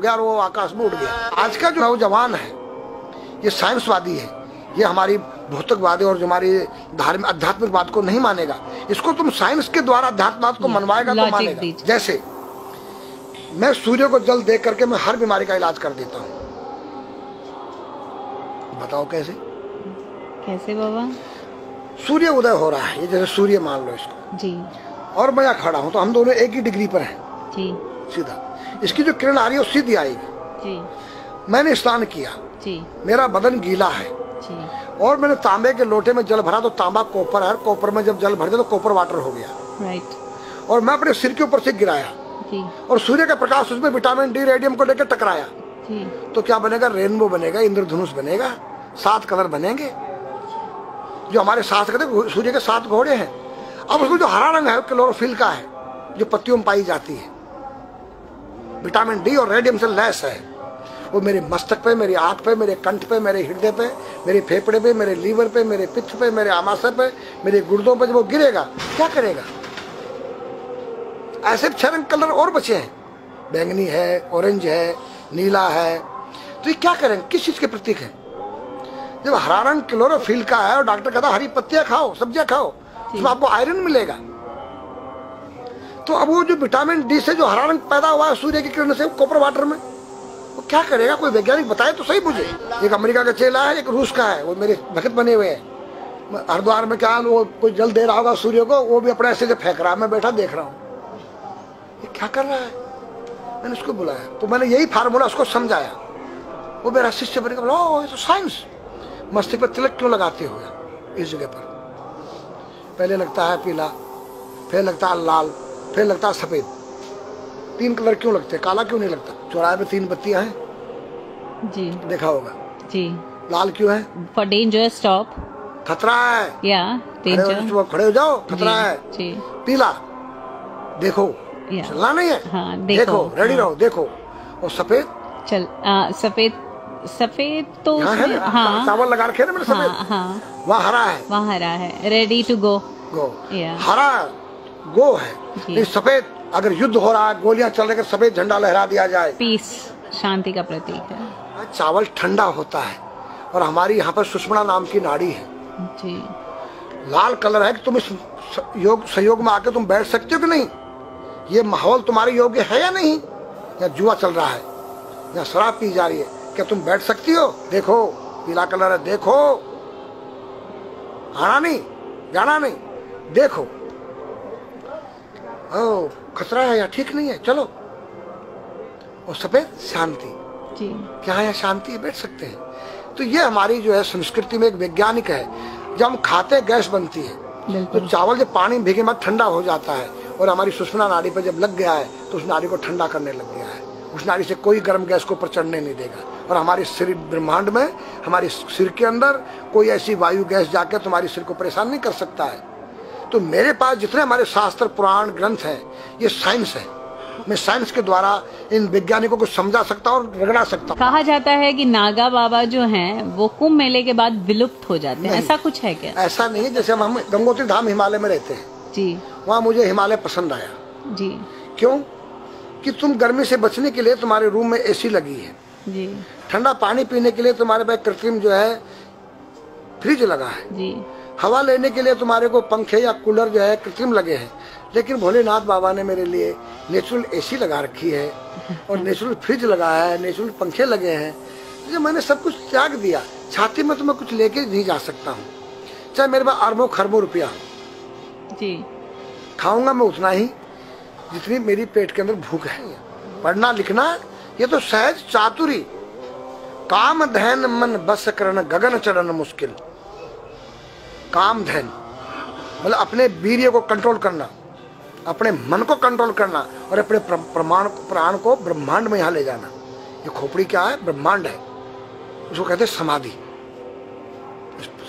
गया और वो आकाश में उड़ गया। आज का जो नौजवान है ये साइंसवादी है, ये हमारी भौतिकवादी और जो हमारी धार्मिक आध्यात्मिकवाद को नहीं मानेगा। इसको तुम साइंस के द्वारा अध्यात्मवाद को मनवाएगा तो मानेगा। जैसे मैं सूर्य को जल देख करके मैं हर बीमारी का इलाज कर देता हूँ। बताओ कैसे? कैसे बाबा? सूर्य उदय हो रहा है, ये जैसे सूर्य मान लो इसको जी, और मैं यहाँ खड़ा हूँ तो हम दोनों एक ही डिग्री पर हैं जी। सीधा इसकी जो किरण आ रही है वो सीधी आएगी जी। मैंने स्नान किया जी, मेरा बदन गीला है जी, और मैंने तांबे के लोटे में जल भरा तो तांबा कोपर है, कोपर में जब जल भर दिया तो कोपर वाटर हो गया, राइट। और मैं अपने सिर के ऊपर से गिराया जी, और सूर्य का प्रकाश उसमें विटामिन डी रेडियम को लेकर टकराया जी, तो क्या बनेगा? रेनबो बनेगा, इंद्रधनुष बनेगा, 7 कलर बनेंगे जो हमारे शास्त्र कहते सूर्य के 7 घोड़े हैं। अब उसमें जो हरा रंग है क्लोरोफिल का है, जो पत्तियों में पाई जाती है, विटामिन डी और रेडियम से लैस है। वो मेरे मस्तक पे, मेरी आंख पे, मेरे कंठ पे, मेरे हृदय पे, मेरे फेफड़े पे, मेरे लीवर पे, मेरे पित्त पे, मेरे आमाशय पे, मेरे गुर्दों पे जब वो गिरेगा क्या करेगा? ऐसे 6 रंग कलर और बचे हैं, बैंगनी है, ऑरेंज है, नीला है, तो ये क्या करेंगे? किस चीज के प्रतीक है? जब हरा रंग क्लोरोफिल का है और डॉक्टर कहता हरी पत्तियां खाओ, सब्जियां खाओ, तो आपको आयरन मिलेगा। तो अब वो जो विटामिन डी से जो हरा रंग पैदा हुआ है सूर्य की किरण से कॉपर वाटर में, वो क्या करेगा? कोई वैज्ञानिक बताए तो सही मुझे। एक अमेरिका का चेला है, एक रूस का है, वो मेरे भक्त बने हुए हैं। हरिद्वार में क्या वो कोई जल दे रहा होगा सूर्य को, वो भी अपने ऐसे से फेंक रहा है, मैं बैठा देख रहा हूँ ये क्या कर रहा है। मैंने उसको बुलाया तो मैंने यही फार्मूला उसको समझाया। वो मेरा शिष्य बन गया, बोला ये तो साइंस। मस्तिष्क पर तिलक क्यों लगाते हो इस जगह पर? पहले लगता है पीला, फिर लगता है लाल, फिर लगता है सफेद। 3 कलर क्यों लगते हैं? काला क्यों नहीं लगता? चौराहे पे 3 बत्तियां हैं जी, देखा होगा जी। लाल क्यों है? फॉर डेंजर, स्टॉप, खतरा है, या डेंजर, खड़े हो जाओ, खतरा है जी। पीला देखो, चलना नहीं है, हाँ, देखो, रेडी रहो, देखो। और सफेद चल, सफेद, सफेद तो हाँ, चावल लगा रखे ना मैंने सफेद, हाँ, हाँ, वहाँ हरा है, वहाँ हरा है, रेडी टू गो, गो, हरा गो है। नहीं, सफेद अगर युद्ध हो रहा है, गोलियां चल रही है, सफेद झंडा लहरा दिया जाए, पीस, शांति का प्रतीक है। चावल ठंडा होता है और हमारी यहाँ पर सुषुम्ना नाम की नाड़ी है जी। लाल कलर है कि तुम इस योग सहयोग में आके तुम बैठ सकते हो कि नहीं? ये माहौल तुम्हारे योग्य है या नहीं? या जुआ चल रहा है या शराब पी जा रही है, क्या तुम बैठ सकती हो? देखो पीला कलर है, देखो, आना नहीं, जाना नहीं, देखो। ओ खतरा है या ठीक नहीं है, चलो। और सफेद शांति जी, क्या है? शांति, बैठ सकते हैं। तो ये हमारी जो है संस्कृति में एक वैज्ञानिक है। जब हम खाते गैस बनती है, तो चावल जब पानी में भीगे बाद ठंडा हो जाता है और हमारी सुषुम्ना नाड़ी पर जब लग गया है तो उस नाड़ी को ठंडा करने लग गया है। उस नाड़ी से कोई गर्म गैस को ऊपर चढ़ने नहीं देगा। और हमारे सिर ब्रह्मांड में, हमारे सिर के अंदर कोई ऐसी वायु गैस जाकर तुम्हारे सिर को परेशान नहीं कर सकता है। तो मेरे पास जितने हमारे शास्त्र पुराण ग्रंथ हैं, ये साइंस है। मैं साइंस के द्वारा इन वैज्ञानिकों को समझा सकता हूँ और रगड़ा सकता हूँ। कहा जाता है कि नागा बाबा जो हैं वो कुंभ मेले के बाद विलुप्त हो जाते हैं, ऐसा कुछ है क्या? ऐसा नहीं है। जैसे हम गंगोत्री धाम हिमालय में रहते हैं जी, वहाँ मुझे हिमालय पसंद आया जी। क्यों? कि तुम गर्मी से बचने के लिए तुम्हारे रूम में एसी लगी है जी, ठंडा पानी पीने के लिए तुम्हारे पास कृत्रिम जो है फ्रिज लगा है जी, हवा लेने के लिए तुम्हारे को पंखे या कूलर जो है कृत्रिम लगे हैं। लेकिन भोलेनाथ बाबा ने मेरे लिए नेचुरल एसी लगा रखी है और नेचुरल फ्रिज लगाया है, नेचुरल पंखे लगे हैं। तो मैंने सब कुछ त्याग दिया। छाती में तो मैं कुछ लेके नहीं जा सकता हूँ, चाहे मेरे पास अरबों खरबों रुपया जी, खाऊंगा मैं उतना ही जितनी मेरी पेट के अंदर भूख है। पढ़ना लिखना ये तो सहज चातुरी, काम धैन मन बस करन गगन चढ़न मुश्किल। काम धैन मतलब अपने वीर्य को कंट्रोल करना, अपने मन को कंट्रोल करना और अपने प्राण को ब्रह्मांड में यहाँ ले जाना। ये खोपड़ी क्या है? ब्रह्मांड है। उसको कहते हैं समाधि।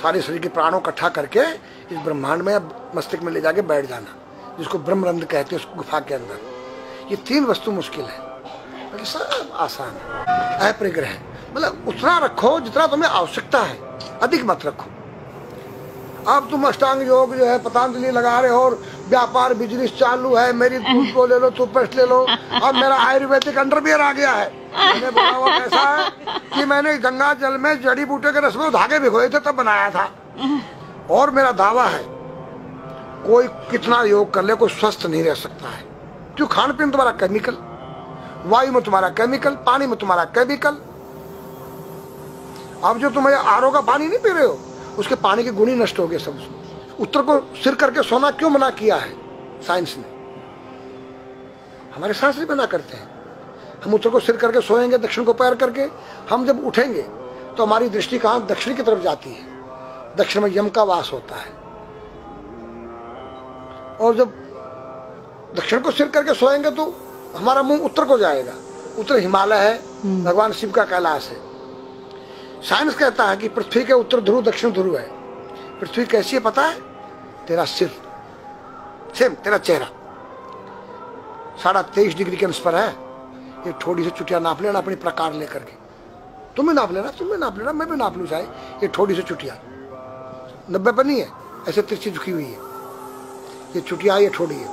सारे शरीर के प्राणों इकट्ठा करके इस ब्रह्मांड में मस्तिष्क में ले जाके बैठ जाना, जिसको ब्रह्मरंध्र कहते हैं, उस गुफा के अंदर। ये 3 वस्तु मुश्किल है, बाकी सब आसान है। अपरिग्रह मतलब उतना रखो जितना तुम्हें आवश्यकता है, अधिक मत रखो। अब तुम अष्टांग योग जो है पतंजलि लगा रहे हो और व्यापार बिजनेस चालू है, मेरी दूध को ले लो, टूथपेस्ट ले लो, अब मेरा आयुर्वेदिक अंडरवियर आ गया है। मैंने बोला वो कैसा है कि मैंने गंगा जल में जड़ी बूटे के रस में धागे भिगोए थे तब बनाया था। और मेरा दावा है कोई कितना योग कर ले कोई स्वस्थ नहीं रह सकता है, क्यों? खान पीन तुम्हारा केमिकल, वायु में तुम्हारा केमिकल, पानी में तुम्हारा केमिकल। अब जो तुम आरओ का पानी नहीं पी रहे हो, उसके पानी के गुण ही नष्ट हो गए सब। उत्तर को सिर करके सोना क्यों मना किया है साइंस ने? हमारे शास्त्र मना करते हैं। हम उत्तर को सिर करके सोएंगे, दक्षिण को पैर करके। हम जब उठेंगे तो हमारी दृष्टि कहाँ? दक्षिण की तरफ जाती है। दक्षिण में यम का वास होता है। और जब दक्षिण को सिर करके सोएंगे तो हमारा मुंह उत्तर को जाएगा। उत्तर हिमालय है, भगवान शिव का कैलाश है। साइंस कहता है कि पृथ्वी के उत्तर ध्रुव दक्षिण ध्रुव है। पृथ्वी कैसी है पता है? तेरा सिर, सेम तेरा चेहरा 23.5 डिग्री के अंश पर है। ये थोड़ी सी चुटिया नाप लेना अपनी प्रकार लेकर के, तुम भी नाप लेना, तुम भी नाप लेना, मैं भी नाप लूँ चाहे। ये थोड़ी सी चुटिया 90 पर नहीं है, ऐसे तिरछी झुकी हुई है। ये चुटिया, ये थोड़ी है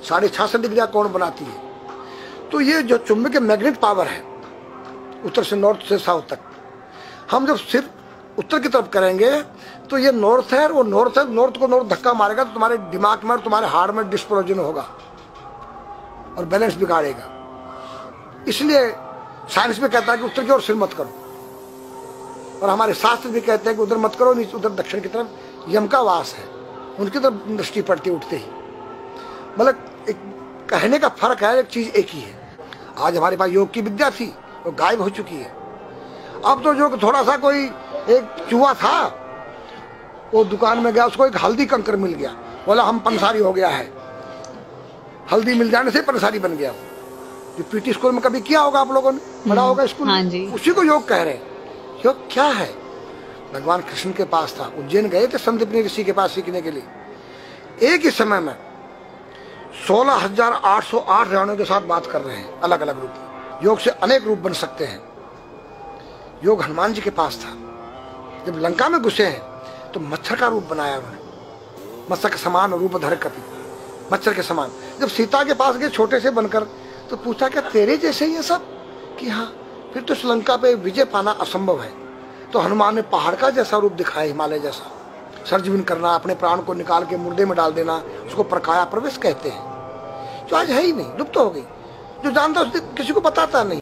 66.5 डिग्री कोण बनाती है। तो ये जो चुंबकीय मैग्नेट पावर है उत्तर से नॉर्थ से साउथ तक, हम जब सिर उत्तर की तरफ करेंगे तो ये नॉर्थ है, वो नॉर्थ है, नॉर्थ को नॉर्थ धक्का मारेगा तो तुम्हारे दिमाग में और तुम्हारे हार्ट में डिस्प्रोजन होगा और बैलेंस बिगाड़ेगा। इसलिए साइंस में कहता है कि उत्तर की ओर सिर मत करो, और हमारे शास्त्र भी कहते हैं कि उधर मत करो, नीचे उधर दक्षिण की तरफ यम का वास है, उनकी तरफ दृष्टि पड़ती उठते ही। मतलब एक कहने का फर्क है, एक चीज एक ही है। आज हमारे पास योग की विद्या थी, वो गायब हो चुकी है। अब तो जो थोड़ा सा कोई एक चूहा था, वो दुकान में गया, उसको एक हल्दी कंकर मिल गया, बोला हम पंसारी हो गया है। हल्दी मिल जाने से पंसारी बन गया। जो पीटी स्कूल में कभी किया होगा आप लोगों ने, पढ़ा होगा स्कूल में, हाँ जी। उसी को योग कह रहे हैं। योग क्या है? भगवान कृष्ण के पास था, उज्जैन गए थे संदीपनी ऋषि के पास सीखने के लिए। एक ही समय में 16,808 रानियों के साथ बात कर रहे हैं, अलग अलग रूप। योग से अनेक रूप बन सकते हैं। योग हनुमान जी के पास था। जब लंका में घुसे हैं तो मच्छर का रूप बनाया उन्होंने, मत्स्य के समान रूप धर कपि, मच्छर के समान। जब सीता के पास गए छोटे से बनकर, तो पूछा क्या तेरे जैसे ये सब? कि हाँ। फिर तो लंका पे विजय पाना असंभव है। तो हनुमान ने पहाड़ का जैसा रूप दिखाया, हिमालय जैसा। सर्जविन करना, अपने प्राण को निकाल के मुर्दे में डाल देना, उसको प्रकाया प्रवेश कहते हैं, जो आज है ही नहीं, लुप्त हो गई। जो जानता है किसी को बताता नहीं।